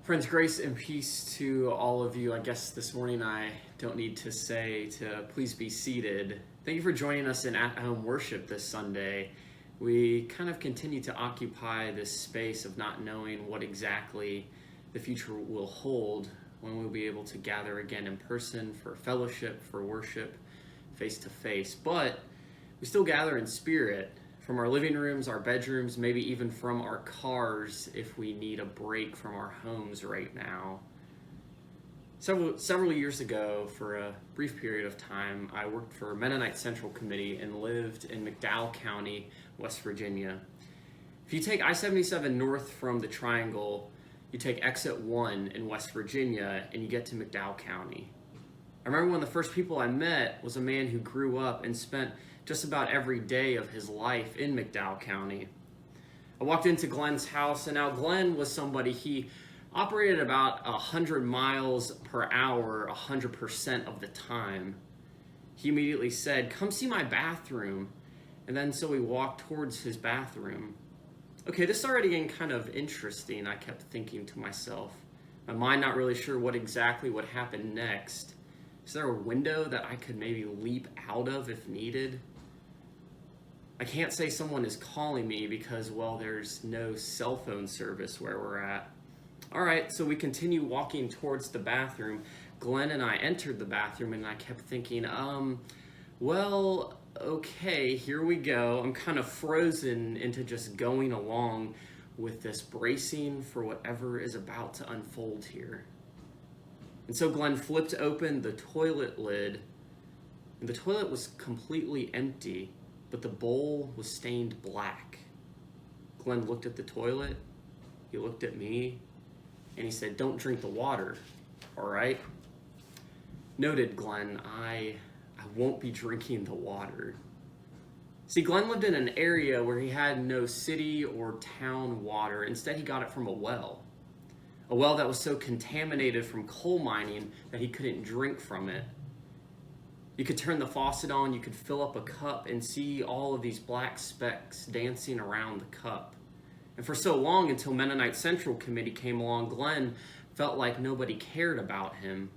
Friends, grace and peace to all of you. I guess this morning I don't need to say to please be seated. Thank you for joining us in at-home worship this Sunday. We kind of continue to occupy this space of not knowing what exactly the future will hold when we'll be able to gather again in person for fellowship, for worship, face to face. But we still gather in spirit from our living rooms, our bedrooms, maybe even from our cars if we need a break from our homes right now. Several years ago, for a brief period of time, I worked for Mennonite Central Committee and lived in McDowell County, West Virginia. If you take I-77 north from the Triangle, you take exit 1 in West Virginia and you get to McDowell County. I remember one of the first people I met was a man who grew up and spent just about every day of his life in McDowell County. I walked into Glenn's house, and now Glenn was somebody, he operated about 100 miles per hour 100% of the time. He immediately said, "Come see my bathroom." And then so we walked towards his bathroom. Okay, this started getting kind of interesting, I kept thinking to myself. My mind not really sure what exactly would happen next. Is there a window that I could maybe leap out of if needed? I can't say someone is calling me because, well, there's no cell phone service where we're at. All right, so we continue walking towards the bathroom. Glenn and I entered the bathroom, and I kept thinking, well, okay, here we go. I'm kind of frozen into just going along with this, bracing for whatever is about to unfold here. And so Glenn flipped open the toilet lid, and the toilet was completely empty, but the bowl was stained black. Glenn looked at the toilet, he looked at me, and he said, "Don't drink the water, all right?" Noted, Glenn, I won't be drinking the water. See, Glenn lived in an area where he had no city or town water. Instead, he got it from a well that was so contaminated from coal mining that he couldn't drink from it. You could turn the faucet on, you could fill up a cup and see all of these black specks dancing around the cup. And for so long, until Mennonite Central Committee came along, Glenn felt like nobody cared about him.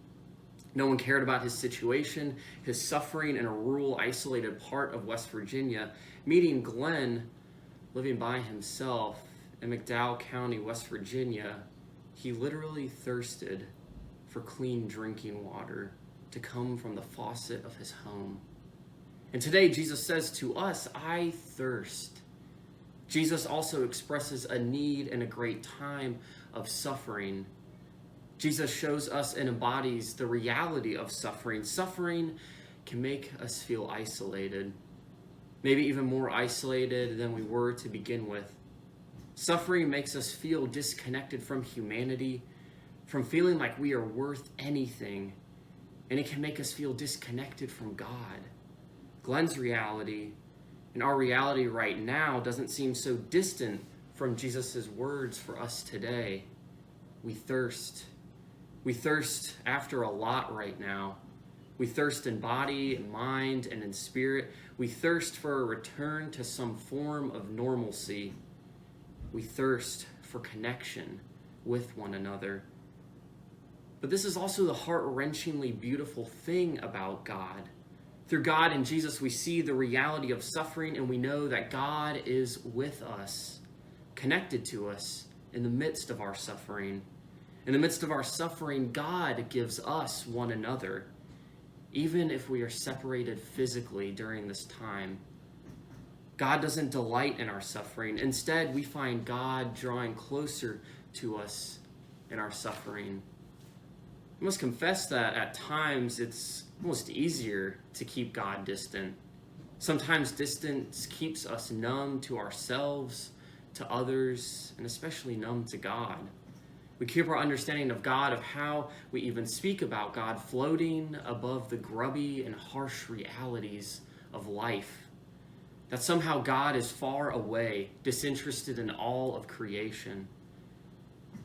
No one cared about his situation, his suffering in a rural, isolated part of West Virginia. Meeting Glenn, living by himself in McDowell County, West Virginia, he literally thirsted for clean drinking water to come from the faucet of his home. And today, Jesus says to us, "I thirst." Jesus also expresses a need in a great time of suffering. Jesus shows us and embodies the reality of suffering. Suffering can make us feel isolated, maybe even more isolated than we were to begin with. Suffering makes us feel disconnected from humanity, from feeling like we are worth anything, and it can make us feel disconnected from God. Glenn's reality and our reality right now doesn't seem so distant from Jesus' words for us today. We thirst. We thirst after a lot right now. We thirst in body and mind and in spirit. We thirst for a return to some form of normalcy. We thirst for connection with one another. But this is also the heart-wrenchingly beautiful thing about God. Through God and Jesus, we see the reality of suffering, and we know that God is with us, connected to us in the midst of our suffering. In the midst of our suffering, God gives us one another, even if we are separated physically during this time. God doesn't delight in our suffering. Instead, we find God drawing closer to us in our suffering. I must confess that at times it's almost easier to keep God distant. Sometimes distance keeps us numb to ourselves, to others, and especially numb to God. We keep our understanding of God, of how we even speak about God, floating above the grubby and harsh realities of life. That somehow God is far away, disinterested in all of creation.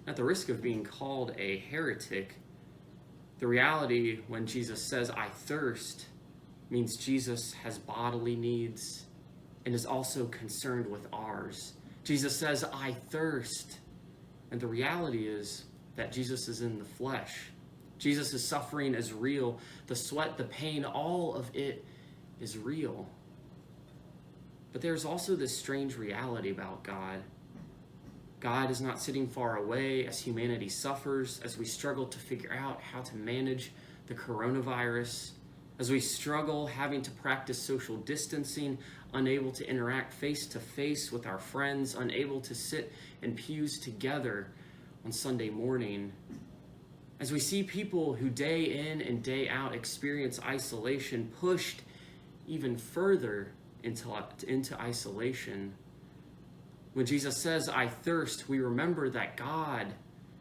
At the risk of being called a heretic, the reality when Jesus says, "I thirst," means Jesus has bodily needs and is also concerned with ours. Jesus says, "I thirst." And the reality is, that Jesus is in the flesh. Jesus' suffering is real. The sweat, the pain, all of it is real. But there's also this strange reality about God. God is not sitting far away as humanity suffers, as we struggle to figure out how to manage the coronavirus, as we struggle having to practice social distancing, unable to interact face to face with our friends, unable to sit in pews together on Sunday morning. As we see people who day in and day out experience isolation pushed even further into isolation. When Jesus says, "I thirst," we remember that God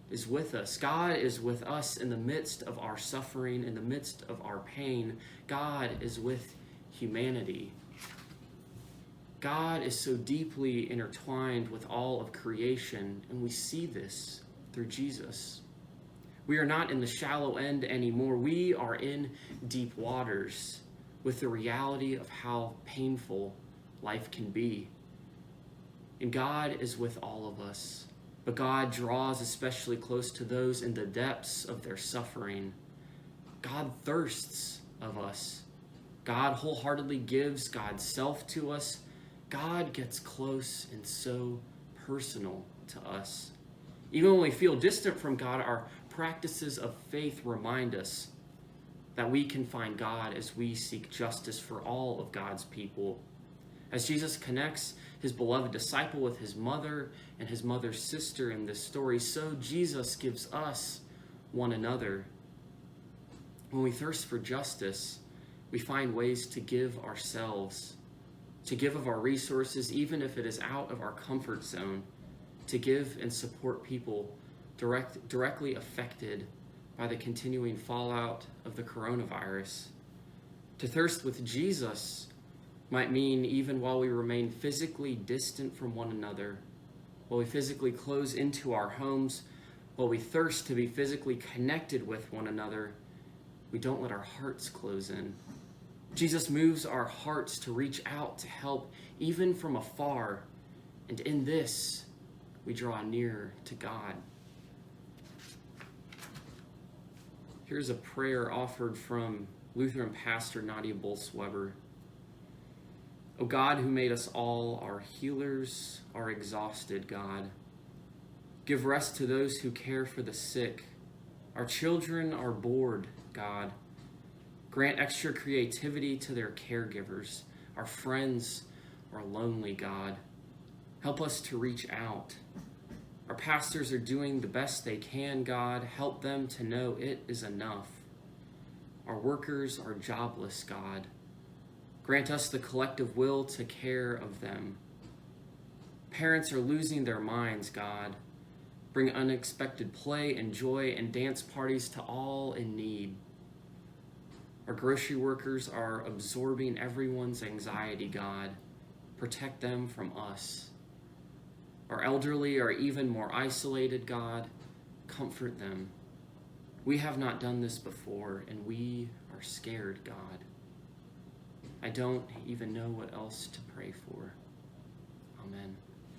is with us. God is with us in the midst of our suffering, in the midst of our pain. God is with humanity. God is so deeply intertwined with all of creation, and we see this through Jesus. We are not in the shallow end anymore. We are in deep waters with the reality of how painful life can be. And God is with all of us, but God draws especially close to those in the depths of their suffering. God thirsts of us. God wholeheartedly gives God's self to us. God gets close and so personal to us. Even when we feel distant from God, our practices of faith remind us that we can find God as we seek justice for all of God's people. As Jesus connects his beloved disciple with his mother and his mother's sister in this story, so Jesus gives us one another. When we thirst for justice, we find ways to give ourselves, to give of our resources, even if it is out of our comfort zone, to give and support people directly affected by the continuing fallout of the coronavirus. To thirst with Jesus might mean even while we remain physically distant from one another, while we physically close into our homes, while we thirst to be physically connected with one another, we don't let our hearts close in. Jesus moves our hearts to reach out to help even from afar, and in this, we draw near to God. Here's a prayer offered from Lutheran pastor Nadia Bolz-Weber. O God, who made us all our healers, our exhausted God, give rest to those who care for the sick. Our children are bored, God. Grant extra creativity to their caregivers. Our friends are lonely, God. Help us to reach out. Our pastors are doing the best they can, God. Help them to know it is enough. Our workers are jobless, God. Grant us the collective will to care of them. Parents are losing their minds, God. Bring unexpected play and joy and dance parties to all in need. Our grocery workers are absorbing everyone's anxiety, God. Protect them from us. Our elderly are even more isolated, God. Comfort them. We have not done this before, and we are scared, God. I don't even know what else to pray for. Amen.